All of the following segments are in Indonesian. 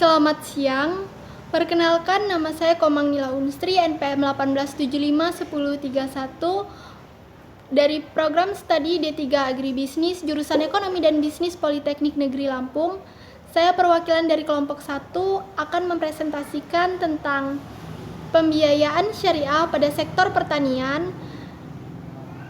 Selamat siang. Perkenalkan, nama saya Komang Nila Unstri, NPM 18751031 dari program studi D3 Agribisnis, jurusan Ekonomi dan Bisnis Politeknik Negeri Lampung. Saya perwakilan dari kelompok 1 akan mempresentasikan tentang pembiayaan syariah pada sektor pertanian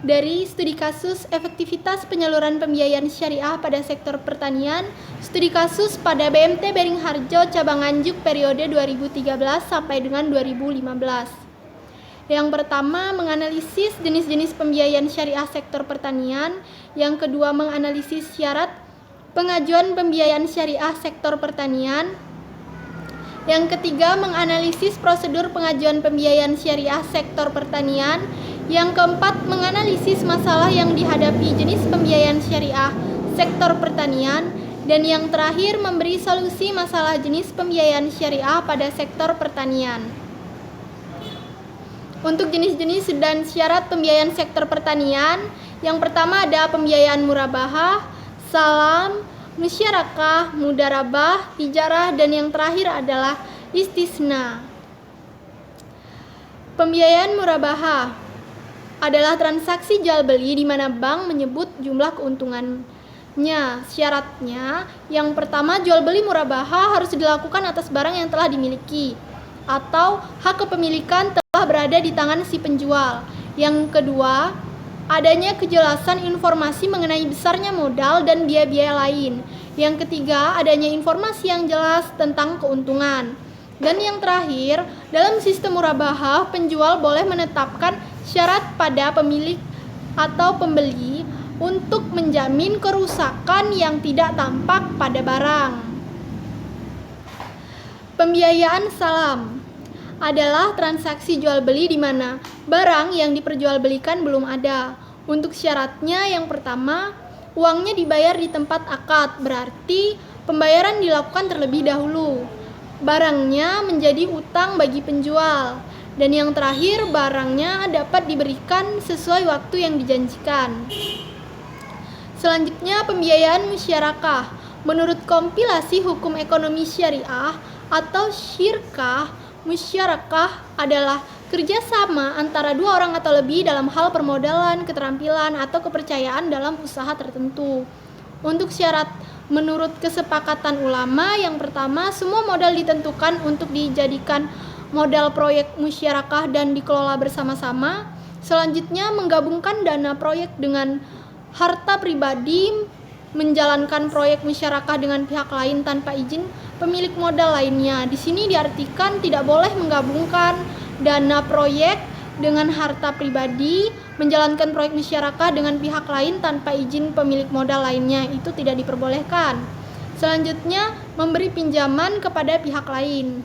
dari studi kasus efektivitas penyaluran pembiayaan syariah pada sektor pertanian, studi kasus pada BMT Beringharjo Cabang Nganjuk periode 2013 sampai dengan 2015. Yang pertama, menganalisis jenis-jenis pembiayaan syariah sektor pertanian. Yang kedua, menganalisis syarat pengajuan pembiayaan syariah sektor pertanian. Yang ketiga, menganalisis prosedur pengajuan pembiayaan syariah sektor pertanian. Yang keempat, menganalisis masalah yang dihadapi jenis pembiayaan syariah sektor pertanian. Dan yang terakhir, memberi solusi masalah jenis pembiayaan syariah pada sektor pertanian. Untuk jenis-jenis dan syarat pembiayaan sektor pertanian, yang pertama ada pembiayaan murabahah, salam, musyarakah, mudarabah, ijarah, dan yang terakhir adalah istisna. Pembiayaan murabahah adalah transaksi jual beli di mana bank menyebut jumlah keuntungannya. Syaratnya, yang pertama, jual beli murabahah harus dilakukan atas barang yang telah dimiliki atau hak kepemilikan telah berada di tangan si penjual. Yang kedua, adanya kejelasan informasi mengenai besarnya modal dan biaya-biaya lain. Yang ketiga, adanya informasi yang jelas tentang keuntungan. Dan yang terakhir, dalam sistem murabahah, penjual boleh menetapkan syarat pada pemilik atau pembeli untuk menjamin kerusakan yang tidak tampak pada barang. Pembiayaan salam adalah transaksi jual beli di mana barang yang diperjualbelikan belum ada. Untuk syaratnya, yang pertama, uangnya dibayar di tempat akad, berarti pembayaran dilakukan terlebih dahulu. Barangnya menjadi utang bagi penjual. Dan yang terakhir, barangnya dapat diberikan sesuai waktu yang dijanjikan. Selanjutnya, pembiayaan musyarakah. Menurut kompilasi hukum ekonomi syariah atau syirkah, musyarakah adalah kerjasama antara dua orang atau lebih dalam hal permodalan, keterampilan, atau kepercayaan dalam usaha tertentu. Untuk syarat menurut kesepakatan ulama, yang pertama, semua modal ditentukan untuk dijadikan modal proyek musyarakah dan dikelola bersama-sama. Selanjutnya, menggabungkan dana proyek dengan harta pribadi, menjalankan proyek musyarakah dengan pihak lain tanpa izin pemilik modal lainnya. Di sini diartikan tidak boleh menggabungkan dana proyek dengan harta pribadi, menjalankan proyek musyarakah dengan pihak lain tanpa izin pemilik modal lainnya, itu tidak diperbolehkan. Selanjutnya, memberi pinjaman kepada pihak lain.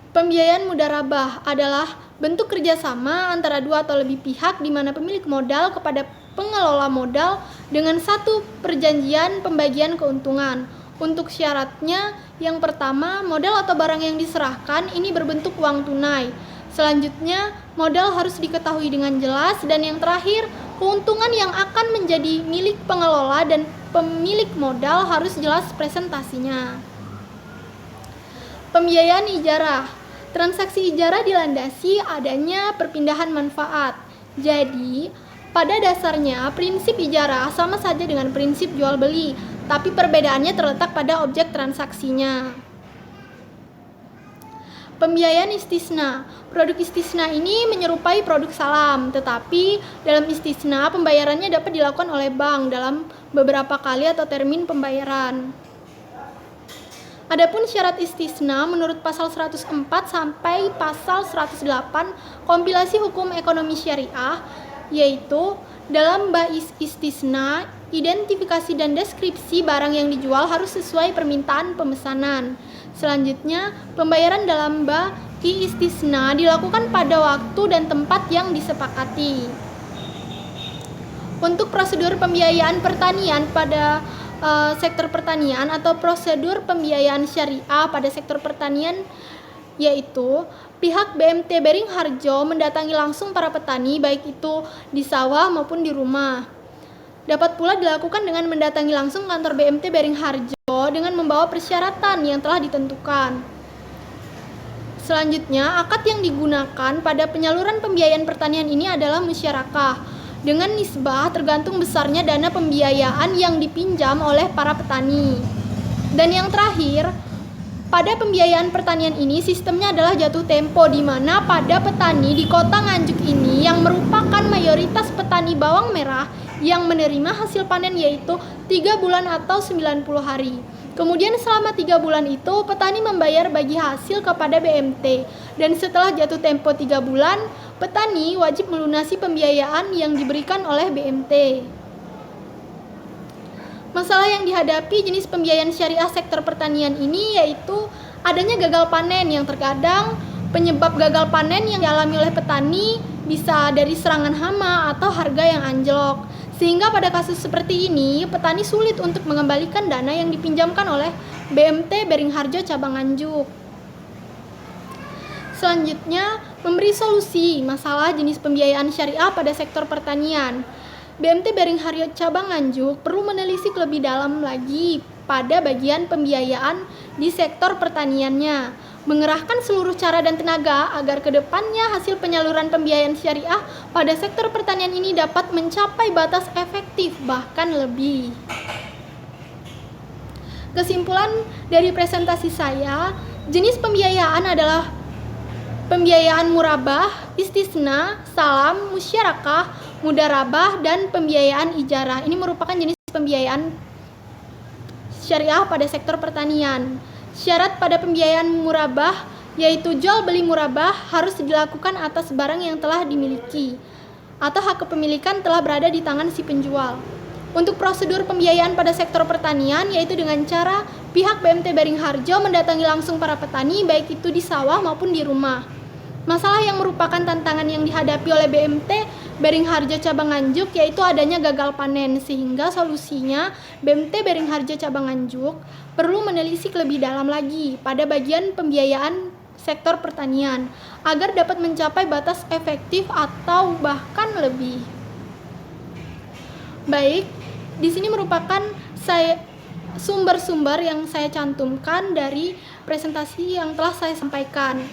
Pembiayaan mudarabah adalah bentuk kerjasama antara dua atau lebih pihak di mana pemilik modal kepada pengelola modal dengan satu perjanjian pembagian keuntungan. Untuk syaratnya, yang pertama, modal atau barang yang diserahkan ini berbentuk uang tunai. Selanjutnya, modal harus diketahui dengan jelas. Dan yang terakhir, keuntungan yang akan menjadi milik pengelola dan pemilik modal harus jelas presentasinya. Pembiayaan ijarah. Transaksi ijarah dilandasi adanya perpindahan manfaat. Jadi, pada dasarnya prinsip ijarah sama saja dengan prinsip jual beli, tapi perbedaannya terletak pada objek transaksinya. Pembiayaan istisna. Produk istisna ini menyerupai produk salam, tetapi dalam istisna pembayarannya dapat dilakukan oleh bank dalam beberapa kali atau termin pembayaran. Adapun syarat istisna menurut pasal 104 sampai pasal 108 kompilasi hukum ekonomi syariah, yaitu dalam bais istisna, identifikasi dan deskripsi barang yang dijual harus sesuai permintaan pemesanan. Selanjutnya, pembayaran dalam bais istisna dilakukan pada waktu dan tempat yang disepakati. Untuk prosedur pembiayaan pertanian pada sektor pertanian atau prosedur pembiayaan syariah pada sektor pertanian, yaitu pihak BMT Beringharjo mendatangi langsung para petani baik itu di sawah maupun di rumah. Dapat pula dilakukan dengan mendatangi langsung kantor BMT Beringharjo dengan membawa persyaratan yang telah ditentukan. Selanjutnya, akad yang digunakan pada penyaluran pembiayaan pertanian ini adalah musyarakah dengan nisbah tergantung besarnya dana pembiayaan yang dipinjam oleh para petani. Dan yang terakhir, pada pembiayaan pertanian ini sistemnya adalah jatuh tempo, di mana pada petani di Kota Nganjuk ini yang merupakan mayoritas petani bawang merah yang menerima hasil panen yaitu 3 bulan atau 90 hari. Kemudian selama 3 bulan itu petani membayar bagi hasil kepada BMT, dan setelah jatuh tempo 3 bulan, petani wajib melunasi pembiayaan yang diberikan oleh BMT. Masalah yang dihadapi jenis pembiayaan syariah sektor pertanian ini yaitu adanya gagal panen, yang terkadang penyebab gagal panen yang dialami oleh petani bisa dari serangan hama atau harga yang anjlok. Sehingga pada kasus seperti ini, petani sulit untuk mengembalikan dana yang dipinjamkan oleh BMT Beringharjo Cabang Nganjuk. Selanjutnya, memberi solusi masalah jenis pembiayaan syariah pada sektor pertanian. BMT Beringharjo Cabang Nganjuk perlu menelisik lebih dalam lagi pada bagian pembiayaan di sektor pertaniannya, mengerahkan seluruh cara dan tenaga agar kedepannya hasil penyaluran pembiayaan syariah pada sektor pertanian ini dapat mencapai batas efektif bahkan lebih. Kesimpulan dari presentasi saya, jenis pembiayaan adalah pembiayaan murabah, istisna, salam, musyarakah, mudarabah, dan pembiayaan ijarah. Ini merupakan jenis pembiayaan syariah pada sektor pertanian. Syarat pada pembiayaan murabah yaitu jual beli murabah harus dilakukan atas barang yang telah dimiliki atau hak kepemilikan telah berada di tangan si penjual. Untuk prosedur pembiayaan pada sektor pertanian yaitu dengan cara pihak BMT Beringharjo mendatangi langsung para petani baik itu di sawah maupun di rumah. Masalah yang merupakan tantangan yang dihadapi oleh BMT Beringharjo Cabang Nganjuk yaitu adanya gagal panen, sehingga solusinya BMT Beringharjo Cabang Nganjuk perlu menelisik lebih dalam lagi pada bagian pembiayaan sektor pertanian agar dapat mencapai batas efektif atau bahkan lebih. Baik, di sini merupakan sumber-sumber yang saya cantumkan dari presentasi yang telah saya sampaikan.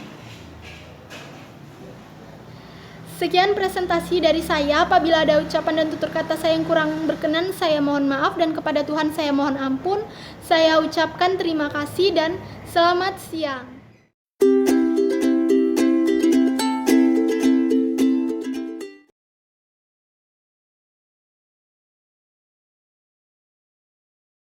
Sekian presentasi dari saya. Apabila ada ucapan dan tutur kata saya yang kurang berkenan, saya mohon maaf, dan kepada Tuhan saya mohon ampun. Saya ucapkan terima kasih dan selamat siang.